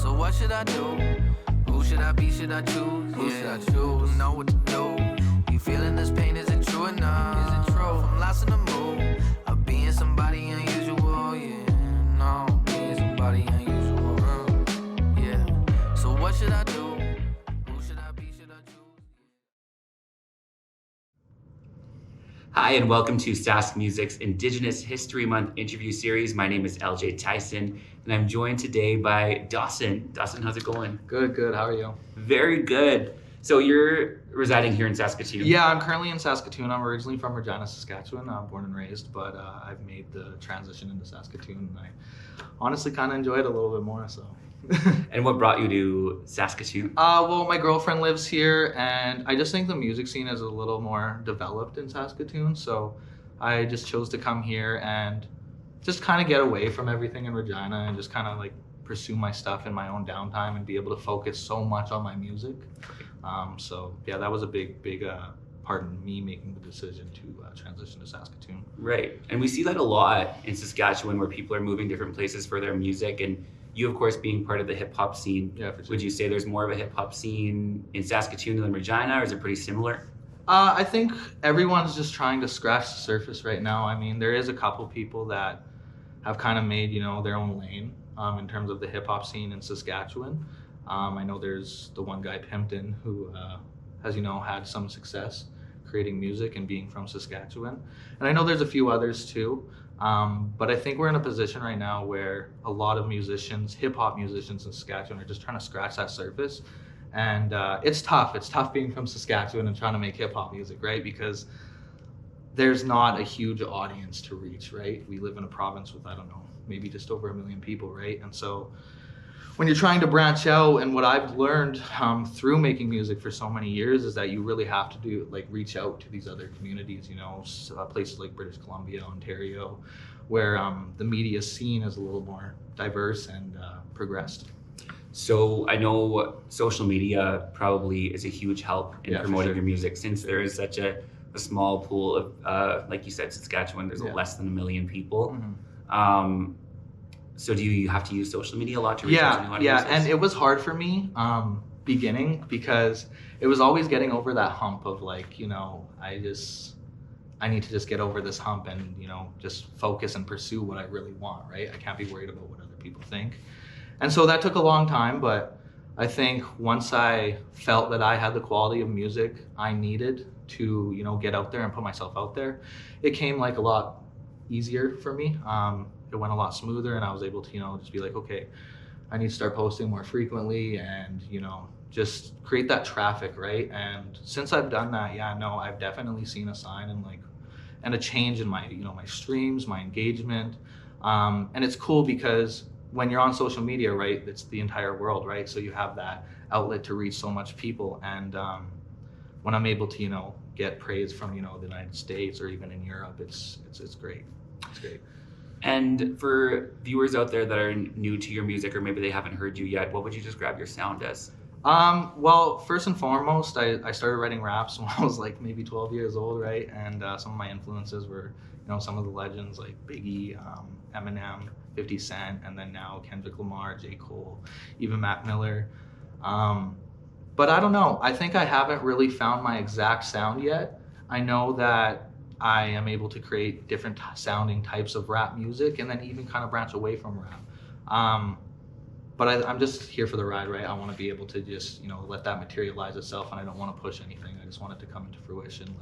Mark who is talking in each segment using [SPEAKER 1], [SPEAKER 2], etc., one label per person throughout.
[SPEAKER 1] So what should I do? Who should I be? Should I choose? Who should I choose? Don't know what to do. You feeling this pain? Is it true enough? Is it true? If I'm lost in the mood of being somebody unusual, yeah. No, being somebody unusual, yeah. So what should I do? Who should I be? Should I choose?
[SPEAKER 2] Hi, and welcome to Sask Music's Indigenous History Month interview series. My name is LJ Tyson, and I'm joined today by Dawson. Dawson, how's it going?
[SPEAKER 3] Good. How are you?
[SPEAKER 2] Very good. So you're residing here in Saskatoon?
[SPEAKER 3] Yeah, I'm currently in Saskatoon. I'm originally from Regina, Saskatchewan. I'm born and raised, but I've made the transition into Saskatoon, and I honestly kind of enjoy it a little bit more. So.
[SPEAKER 2] And what brought you to Saskatoon?
[SPEAKER 3] Well, my girlfriend lives here, and I just think the music scene is a little more developed in Saskatoon. So I just chose to come here and just kind of get away from everything in Regina and just kind of like pursue my stuff in my own downtime and be able to focus so much on my music. So yeah, that was a big part in me making the decision to transition to Saskatoon.
[SPEAKER 2] Right. And we see that a lot in Saskatchewan where people are moving different places for their music. And you, of course, being part of the hip hop scene,
[SPEAKER 3] Yeah, for sure.
[SPEAKER 2] Would you say there's more of a hip hop scene in Saskatoon than Regina, or is it pretty similar?
[SPEAKER 3] I think everyone's just trying to scratch the surface right now. I mean, there is a couple people that have kind of made, their own lane in terms of the hip hop scene in Saskatchewan. I know there's the one guy, Pimpton, who has, had some success creating music and being from Saskatchewan. And I know there's a few others too. But I think we're in a position right now where a lot of musicians, hip hop musicians in Saskatchewan, are just trying to scratch that surface. And it's tough. It's tough being from Saskatchewan and trying to make hip hop music, right? Because there's not a huge audience to reach, right? We live in a province with, I don't know, maybe just over 1 million people, right? And so when you're trying to branch out, and what I've learned through making music for so many years is that you really have to reach out to these other communities, places like British Columbia, Ontario, where the media scene is a little more diverse and progressed.
[SPEAKER 2] So I know social media probably is a huge help in
[SPEAKER 3] Yeah, for
[SPEAKER 2] promoting
[SPEAKER 3] sure.
[SPEAKER 2] your music, since there is such a small pool of, like you said, Saskatchewan, there's
[SPEAKER 3] Yeah.
[SPEAKER 2] less than 1 million people.
[SPEAKER 3] Mhm.
[SPEAKER 2] So do you have to use social media a lot to reach out to new
[SPEAKER 3] Yeah,
[SPEAKER 2] audiences?
[SPEAKER 3] and it was hard for me beginning because it was always getting over that hump of I need to just get over this hump and just focus and pursue what I really want, right? I can't be worried about what other people think. And so that took a long time, but I think once I felt that I had the quality of music I needed to get out there and put myself out there, it came like a lot easier for me. It went a lot smoother, and I was able to just be like, okay, I need to start posting more frequently and just create that traffic, right? And since I've done that, I've definitely seen a sign and a change in my my streams, my engagement. And it's cool because when you're on social media, right, it's the entire world, right? So you have that outlet to reach so much people. And when I'm able to get praise from the United States or even in Europe, it's great. It's great.
[SPEAKER 2] And for viewers out there that are new to your music, or maybe they haven't heard you yet, what would you describe your sound as?
[SPEAKER 3] Well, first and foremost, I started writing raps when I was like maybe 12 years old, right? And some of my influences were, some of the legends like Biggie, Eminem, 50 Cent, and then now Kendrick Lamar, J. Cole, even Mac Miller. But I don't know. I think I haven't really found my exact sound yet. I know that I am able to create different sounding types of rap music and then even kind of branch away from rap. But I'm just here for the ride, right? I want to be able to just, let that materialize itself, and I don't want to push anything. I just want it to come into fruition,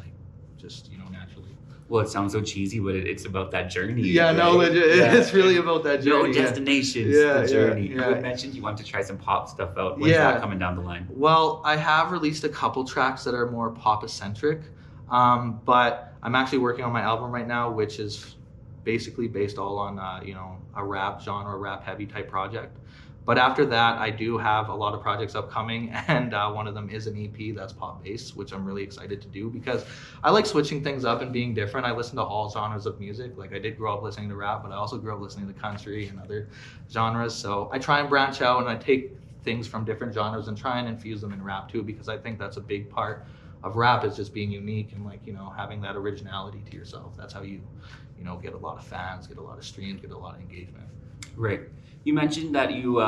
[SPEAKER 3] just, naturally.
[SPEAKER 2] Well, it sounds so cheesy, but it's about that journey.
[SPEAKER 3] Yeah,
[SPEAKER 2] right?
[SPEAKER 3] no, legit.
[SPEAKER 2] Yeah.
[SPEAKER 3] It's really about that journey.
[SPEAKER 2] No destinations,
[SPEAKER 3] Yeah,
[SPEAKER 2] the journey.
[SPEAKER 3] yeah.
[SPEAKER 2] You had mentioned you want to try some pop stuff out. When's
[SPEAKER 3] Yeah.
[SPEAKER 2] that coming down the line?
[SPEAKER 3] Well, I have released a couple tracks that are more pop-centric, but I'm actually working on my album right now, which is basically based all on, a rap genre, rap-heavy type project. But after that, I do have a lot of projects upcoming, and one of them is an EP that's pop-based, which I'm really excited to do because I like switching things up and being different. I listen to all genres of music. Like, I did grow up listening to rap, but I also grew up listening to country and other genres. So I try and branch out, and I take things from different genres and try and infuse them in rap too, because I think that's a big part of rap, is just being unique and having that originality to yourself. That's how you get a lot of fans, get a lot of streams, get a lot of engagement.
[SPEAKER 2] Right. You mentioned that you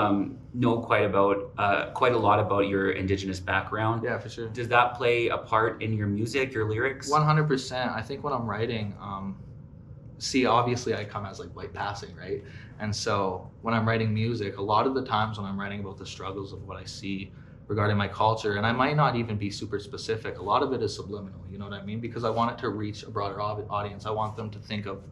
[SPEAKER 2] know quite a lot about your Indigenous background.
[SPEAKER 3] Yeah, for sure.
[SPEAKER 2] Does that play a part in your music, your lyrics?
[SPEAKER 3] 100%. I think when I'm writing, obviously I come as like white passing, right? And so when I'm writing music, a lot of the times when I'm writing about the struggles of what I see regarding my culture, and I might not even be super specific, a lot of it is subliminal, you know what I mean? Because I want it to reach a broader audience. I want them to think of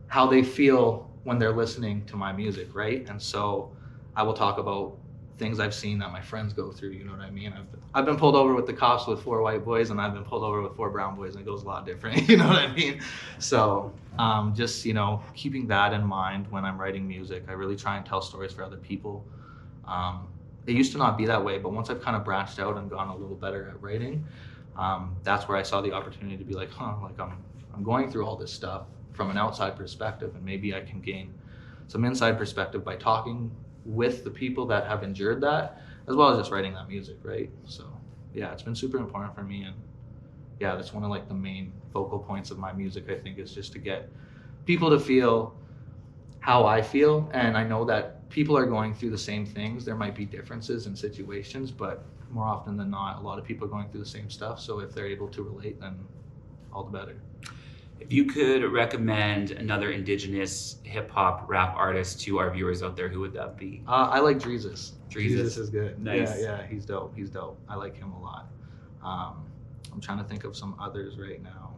[SPEAKER 3] how they feel when they're listening to my music, right? And so I will talk about things I've seen that my friends go through, you know what I mean? I've been pulled over with the cops with 4 white boys, and I've been pulled over with 4 brown boys, and it goes a lot different, you know what I mean? So just, you know, keeping that in mind when I'm writing music. I really try and tell stories for other people. It used to not be that way, but once I've kind of branched out and gone a little better at writing, that's where I saw the opportunity to be like, like I'm going through all this stuff from an outside perspective, and maybe I can gain some inside perspective by talking with the people that have endured that, as well as just writing that music, right? So yeah, it's been super important for me, and yeah, that's one of like the main focal points of my music, I think, is just to get people to feel how I feel. And I know that people are going through the same things. There might be differences in situations, but more often than not, a lot of people are going through the same stuff. So if they're able to relate, then all the better.
[SPEAKER 2] If you could recommend another Indigenous hip hop rap artist to our viewers out there, who would that be?
[SPEAKER 3] I like Dreezus.
[SPEAKER 2] Dreezus
[SPEAKER 3] is good.
[SPEAKER 2] Nice.
[SPEAKER 3] Yeah, he's dope. I like him a lot. I'm trying to think of some others right now.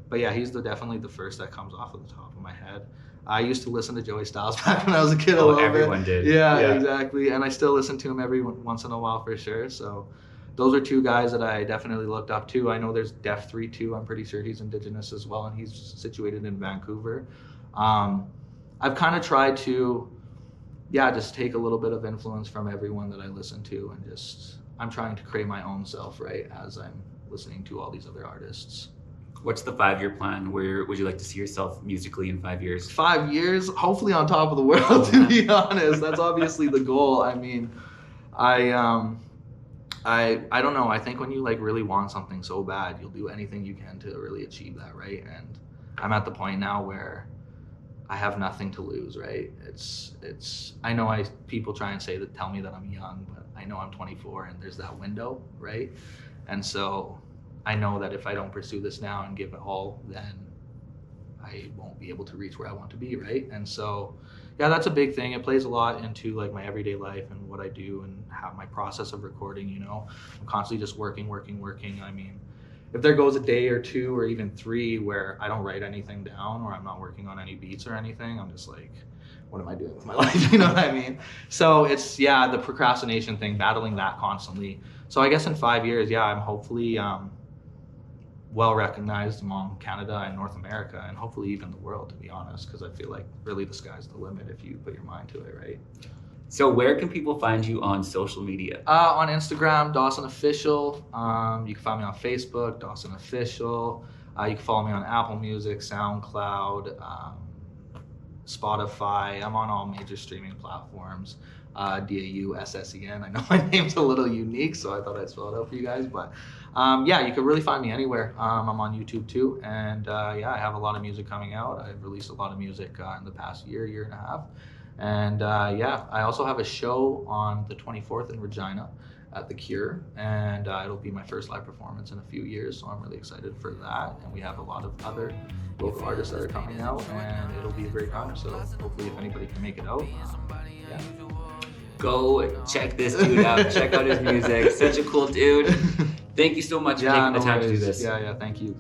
[SPEAKER 3] But yeah, he's definitely the first that comes off of the top of my head. I used to listen to Joey Styles back when I was a kid.
[SPEAKER 2] Everyone did.
[SPEAKER 3] Yeah, exactly. And I still listen to him every once in a while for sure. So those are 2 guys that I definitely looked up to. I know there's Def 3 too. I'm pretty sure he's Indigenous as well, and he's situated in Vancouver. I've kind of tried to, just take a little bit of influence from everyone that I listen to, and I'm trying to create my own self, right, as I'm listening to all these other artists.
[SPEAKER 2] What's the 5-year plan? Where would you like to see yourself musically in 5 years?
[SPEAKER 3] 5 years, hopefully on top of the world, to be honest. That's obviously the goal. I mean, I don't know. I think when you like really want something so bad, you'll do anything you can to really achieve that, right? And I'm at the point now where I have nothing to lose, right? I know people try and tell me that I'm young, but I know I'm 24 and there's that window, right? And so I know that if I don't pursue this now and give it all, then I won't be able to reach where I want to be, right? And so, yeah, that's a big thing. It plays a lot into like my everyday life and what I do and how my process of recording, you know. I'm constantly just working. I mean, if there goes a day or 2 or even 3 where I don't write anything down or I'm not working on any beats or anything, I'm just like, what am I doing with my life? You know what I mean? So it's, the procrastination thing, battling that constantly. So I guess in 5 years, I'm hopefully well recognized among Canada and North America, and hopefully even the world, to be honest, because I feel like really the sky's the limit if you put your mind to it, right?
[SPEAKER 2] So where can people find you on social media?
[SPEAKER 3] On Instagram, Dawson Official. You can find me on Facebook, Dawson Official. You can follow me on Apple Music, SoundCloud, Spotify. I'm on all major streaming platforms. DAUSSEN. I know my name's a little unique, so I thought I'd spell it out for you guys. But you can really find me anywhere. I'm on YouTube too, and I have a lot of music coming out. I've released a lot of music in the past year and a half. And I also have a show on the 24th in Regina at The Cure, and it'll be my first live performance in a few years, so I'm really excited for that. And we have a lot of other local artists that are coming out, and it'll be a great time. So hopefully if anybody can make it out,
[SPEAKER 2] Go check this dude out. Check out his music. Such a cool dude. Thank you so much for taking the time to do this.
[SPEAKER 3] Yeah, thank you.